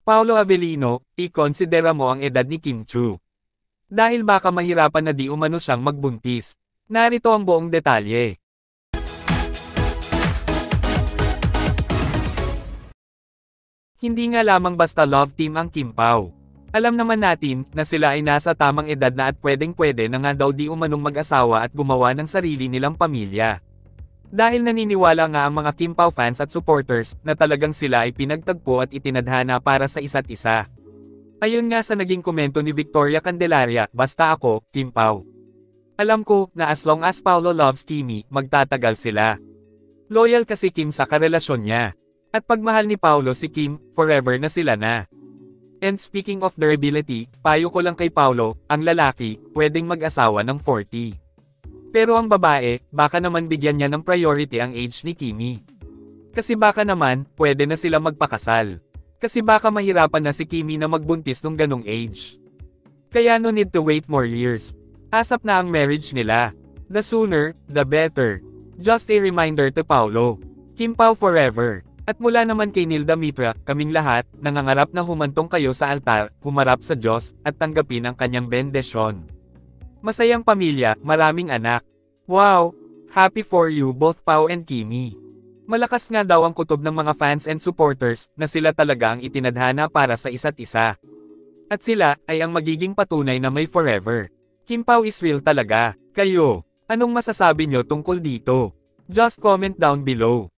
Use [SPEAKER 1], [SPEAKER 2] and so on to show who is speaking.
[SPEAKER 1] Paolo Avellino, ikonsidera mo ang edad ni Kim Chu. Dahil baka mahirapan na di umano siyang magbuntis. Narito ang buong detalye. Hindi nga lamang basta love team ang Kim Pao. Alam naman natin na sila ay nasa tamang edad na at pwedeng-pwede na nga daw di umanong mag-asawa at gumawa ng sarili nilang pamilya. Dahil naniniwala nga ang mga Kim Pao fans at supporters na talagang sila ay pinagtagpo at itinadhana para sa isa't isa. Ayon nga sa naging komento ni Victoria Candelaria, basta ako, Kim Pao. Alam ko na as long as Paolo loves Kimi, magtatagal sila. Loyal kasi Kim sa karelasyon niya. At pagmahal ni Paolo si Kim, forever na sila na. And speaking of durability, payo ko lang kay Paolo, ang lalaki, pwedeng mag-asawa ng 40. Pero ang babae, baka naman bigyan niya ng priority ang age ni Kimi. Kasi baka naman, pwede na sila magpakasal. Kasi baka mahirapan na si Kimi na magbuntis nung ganong age. Kaya no need to wait more years. Asap na ang marriage nila. The sooner, the better. Just a reminder to Paolo. Kim Pao forever. At mula naman kay Nilda Mitra, kaming lahat, nangangarap na humantong kayo sa altar, humarap sa Diyos, at tanggapin ang kanyang bendesyon. Masayang pamilya, maraming anak. Wow! Happy for you both Pao and Kimi. Malakas nga daw ang kutob ng mga fans and supporters na sila talaga ang itinadhana para sa isa't isa. At sila ay ang magiging patunay na may forever. Kim Pao is real talaga. Kayo, anong masasabi nyo tungkol dito? Just comment down below.